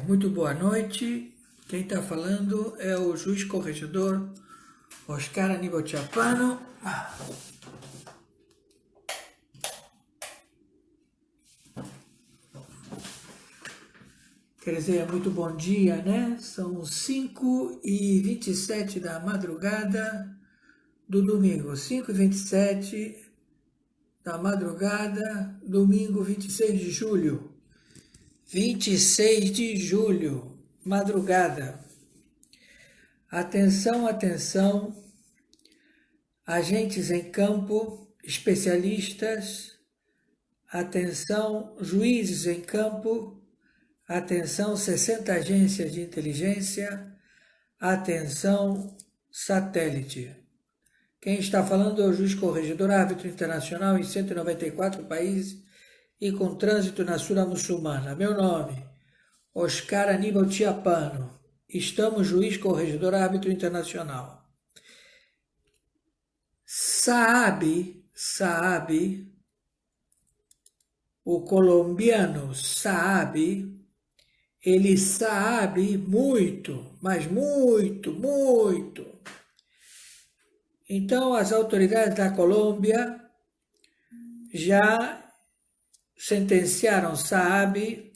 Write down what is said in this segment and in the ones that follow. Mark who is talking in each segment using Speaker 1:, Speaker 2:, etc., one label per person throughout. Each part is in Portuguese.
Speaker 1: Muito boa noite. Quem está falando é o juiz corregedor Oscar Aníbal Chapano. Quer dizer, muito bom dia, né? São 5h27 da madrugada do domingo. 5h27 da madrugada, domingo 26 de julho. 26 de julho, madrugada. Atenção, atenção. Agentes em campo, especialistas, atenção, juízes em campo, atenção, 60 agências de inteligência, atenção, satélite. Quem está falando é o juiz corregedor árbitro internacional em 194 países e com trânsito na Sura Muçulmana. Meu nome, Oscar Aníbal Chapano. Estamos juiz corregedor árbitro internacional. Sabe, o colombiano sabe, ele sabe muito, mas muito, muito. Então as autoridades da Colômbia já sentenciaram Saab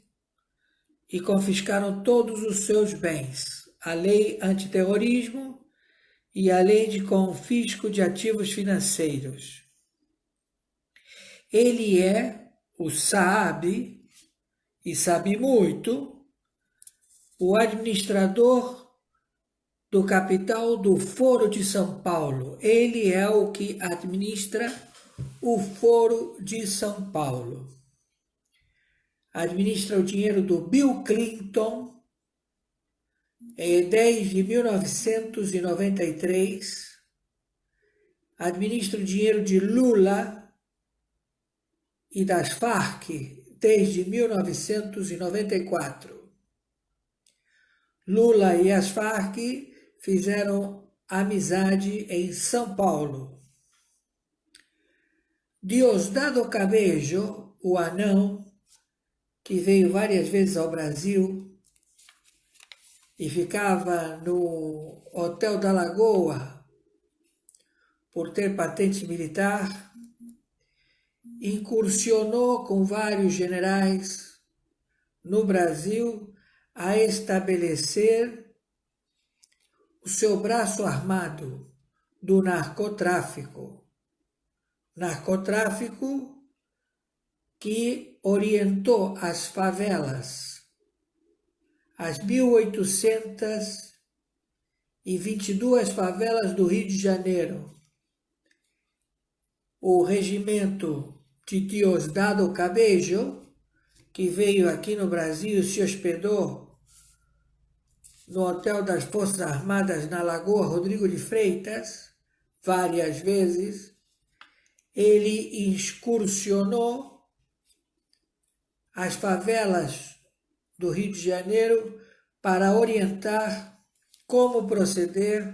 Speaker 1: e confiscaram todos os seus bens. A lei antiterrorismo e a lei de confisco de ativos financeiros. Ele é, o Saab, e sabe muito, o administrador do capital do Foro de São Paulo. Ele é o que administra o Foro de São Paulo. Administra o dinheiro do Bill Clinton desde 1993. Administra o dinheiro de Lula e das Farc desde 1994. Lula e as Farc fizeram amizade em São Paulo. Diosdado Cabello, o anão, que veio várias vezes ao Brasil e ficava no Hotel da Lagoa por ter patente militar, incursionou com vários generais no Brasil a estabelecer o seu braço armado do narcotráfico. Narcotráfico que orientou as favelas, as 1.822 favelas do Rio de Janeiro. O regimento de Diosdado Cabello, que veio aqui no Brasil e se hospedou no Hotel das Forças Armadas na Lagoa Rodrigo de Freitas, várias vezes, ele excursionou as favelas do Rio de Janeiro para orientar como proceder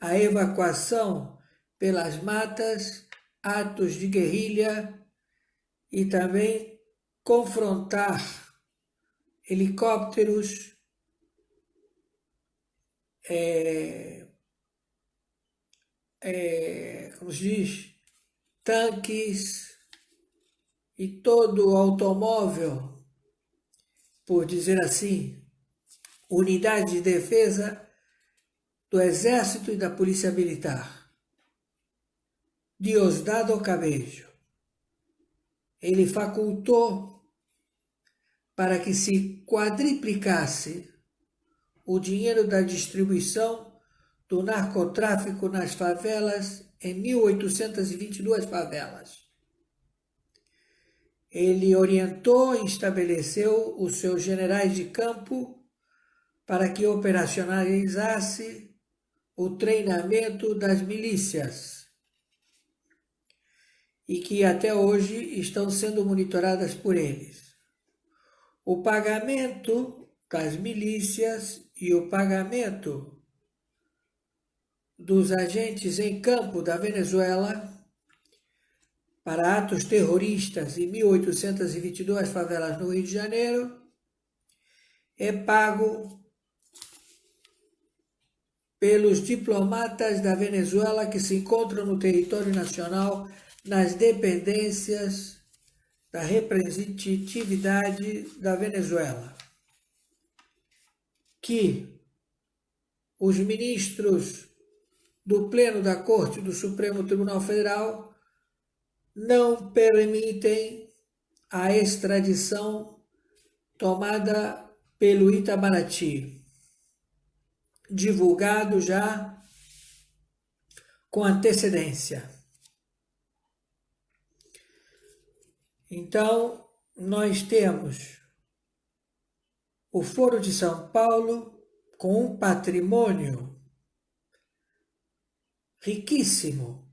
Speaker 1: à evacuação pelas matas, atos de guerrilha e também confrontar helicópteros, como se diz, tanques e todo o automóvel, por dizer assim, unidade de defesa do Exército e da Polícia Militar. Diosdado Cabello. Ele facultou para que se quadriplicasse o dinheiro da distribuição do narcotráfico nas favelas em 1.822 favelas. Ele orientou e estabeleceu os seus generais de campo para que operacionalizasse o treinamento das milícias e que até hoje estão sendo monitoradas por eles. O pagamento das milícias e o pagamento dos agentes em campo da Venezuela para atos terroristas em 1.822 favelas no Rio de Janeiro é pago pelos diplomatas da Venezuela que se encontram no território nacional nas dependências da representatividade da Venezuela, que os ministros do Pleno da Corte do Supremo Tribunal Federal não permitem a extradição tomada pelo Itamaraty, divulgado já com antecedência. Então, nós temos o Foro de São Paulo com um patrimônio riquíssimo.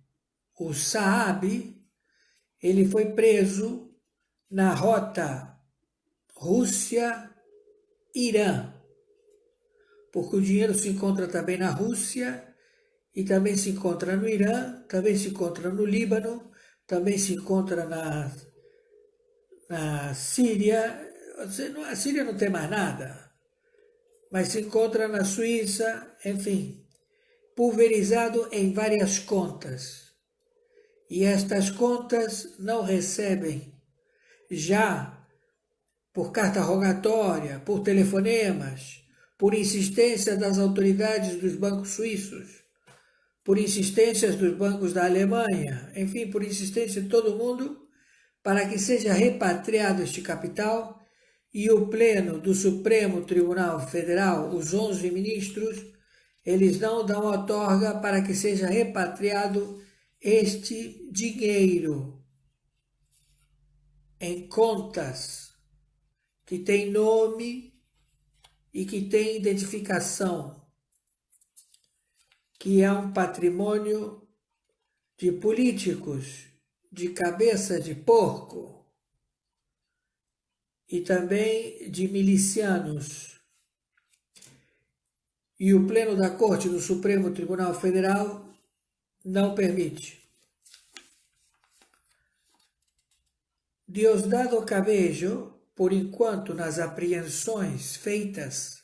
Speaker 1: O Saab, ele foi preso na rota Rússia-Irã, porque o dinheiro se encontra também na Rússia e também se encontra no Irã, também se encontra no Líbano, também se encontra na Síria. A Síria não tem mais nada, mas se encontra na Suíça, enfim, pulverizado em várias contas. E estas contas não recebem já por carta rogatória, por telefonemas, por insistência das autoridades dos bancos suíços, por insistências dos bancos da Alemanha, enfim, por insistência de todo mundo, para que seja repatriado este capital, e o Pleno do Supremo Tribunal Federal, os 11 ministros, eles não dão outorga para que seja repatriado este dinheiro em contas que tem nome e que tem identificação, que é um patrimônio de políticos de cabeça de porco e também de milicianos. E o Pleno da Corte do Supremo Tribunal Federal não permite. Diosdado Cabello, por enquanto, nas apreensões feitas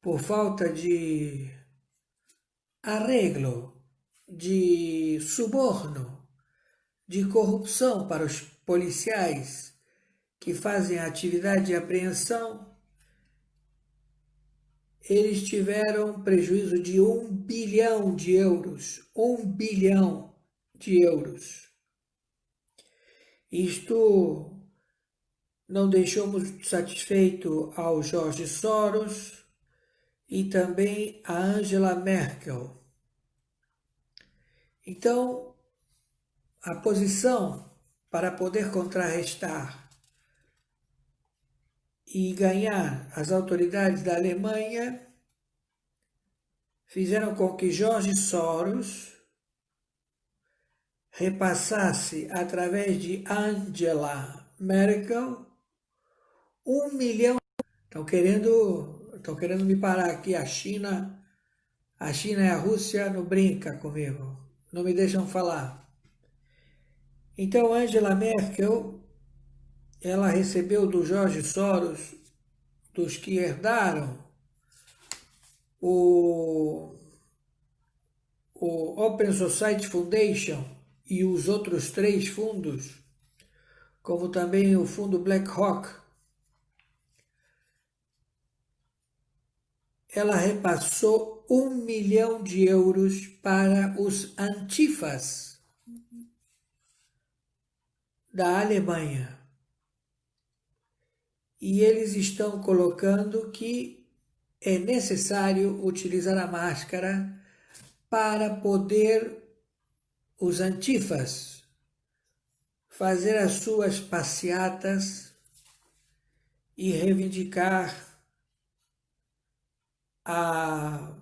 Speaker 1: por falta de arreglo, de suborno, de corrupção para os policiais que fazem a atividade de apreensão, eles tiveram prejuízo de 1 bilhão de euros. 1 bilhão de euros. Isto não deixou muito satisfeito ao Jorge Soros e também a Angela Merkel. Então, a posição para poder contrarrestar e ganhar as autoridades da Alemanha fizeram com que Jorge Soros repassasse, através de Angela Merkel, 1 milhão. Estão querendo me parar aqui. A China e a Rússia não brinca comigo, não me deixam falar. Então, Angela Merkel, ela recebeu do Jorge Soros, dos que herdaram o Open Society Foundation e os outros 3 fundos, como também o fundo BlackRock, ela repassou 1 milhão de euros para os antifas da Alemanha. E eles estão colocando que é necessário utilizar a máscara para poder os antifas fazer as suas passeatas e reivindicar a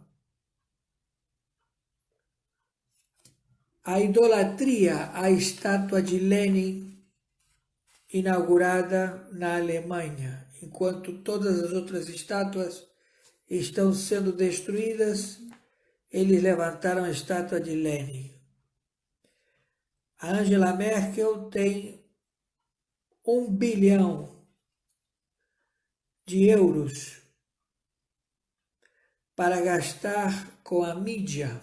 Speaker 1: idolatria à estátua de Lenin inaugurada na Alemanha, enquanto todas as outras estátuas estão sendo destruídas, eles levantaram a estátua de Lenin. A Angela Merkel tem 1 bilhão de euros para gastar com a mídia.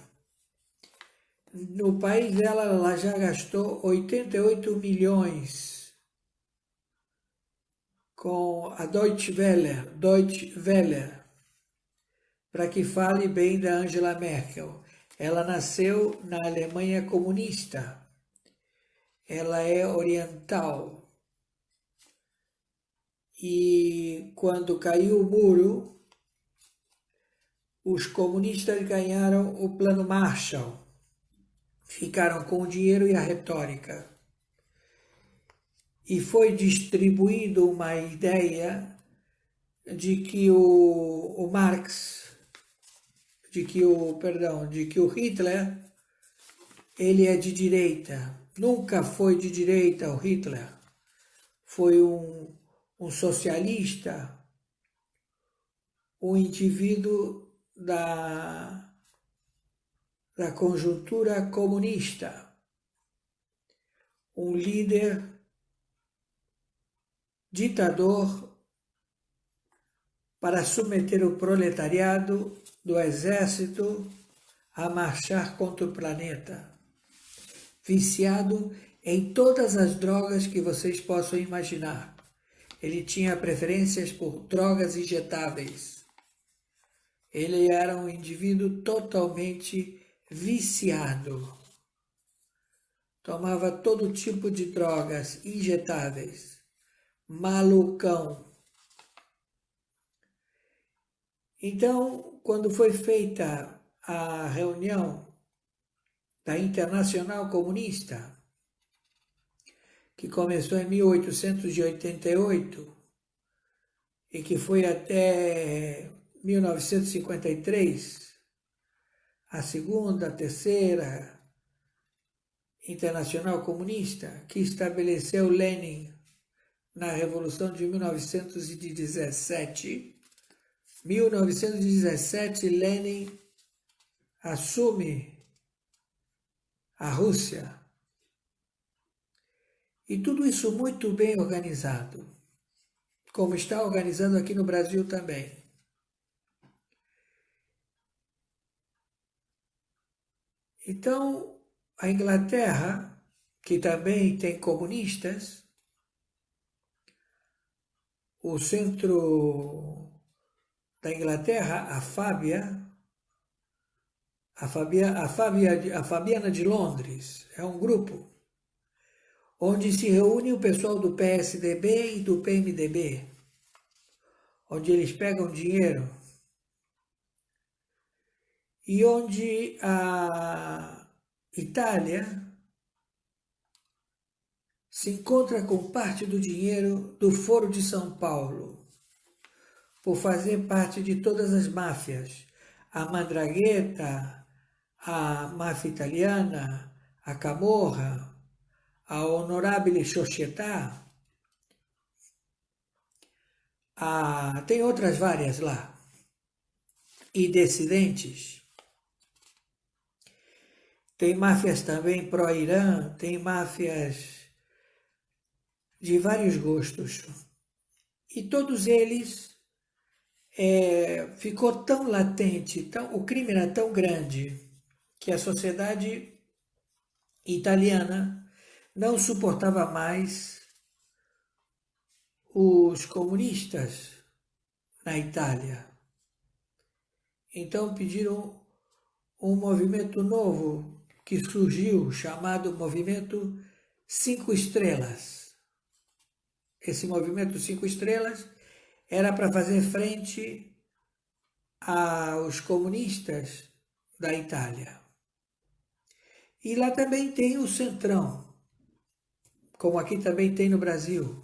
Speaker 1: No país dela, ela já gastou 88 milhões com a Deutsche Welle, para que fale bem da Angela Merkel. Ela nasceu na Alemanha comunista. Ela é oriental. E quando caiu o muro, os comunistas ganharam o Plano Marshall. Ficaram com o dinheiro e a retórica. E foi distribuído uma ideia de que o Marx, de que o Hitler, ele é de direita. Nunca foi de direita o Hitler. Foi um socialista, um indivíduo da conjuntura comunista, um líder ditador para submeter o proletariado do exército a marchar contra o planeta, viciado em todas as drogas que vocês possam imaginar. Ele tinha preferências por drogas injetáveis. Ele era um indivíduo totalmente viciado. Tomava todo tipo de drogas injetáveis. Malucão. Então, quando foi feita a reunião da Internacional Comunista, que começou em 1888 e que foi até 1953, a segunda, a terceira Internacional Comunista, que estabeleceu Lenin na Revolução de 1917. 1917, Lenin assume a Rússia. E tudo isso muito bem organizado, como está organizado aqui no Brasil também. Então, a Inglaterra, que também tem comunistas, o centro da Inglaterra, a Fabiana de Londres, é um grupo onde se reúne o pessoal do PSDB e do PMDB, onde eles pegam dinheiro e onde a Itália se encontra com parte do dinheiro do Foro de São Paulo, por fazer parte de todas as máfias, a Mandragheta, a máfia italiana, a Camorra, a Honorable Società, tem outras várias lá, e dissidentes. Tem máfias também pró-Irã, tem máfias de vários gostos. E todos eles ficou tão latente, o crime era tão grande, que a sociedade italiana não suportava mais os comunistas na Itália. Então pediram um movimento novo que surgiu, chamado Movimento 5 Estrelas. Esse Movimento 5 Estrelas era para fazer frente aos comunistas da Itália. E lá também tem o Centrão, como aqui também tem no Brasil,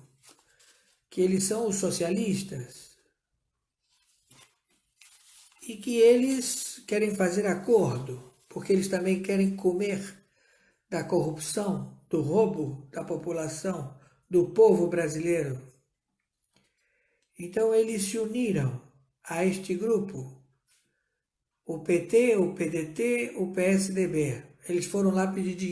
Speaker 1: que eles são os socialistas e que eles querem fazer acordo, porque eles também querem comer da corrupção, do roubo da população, do povo brasileiro. Então eles se uniram a este grupo, o PT, o PDT, o PSDB. Eles foram lá pedir dinheiro.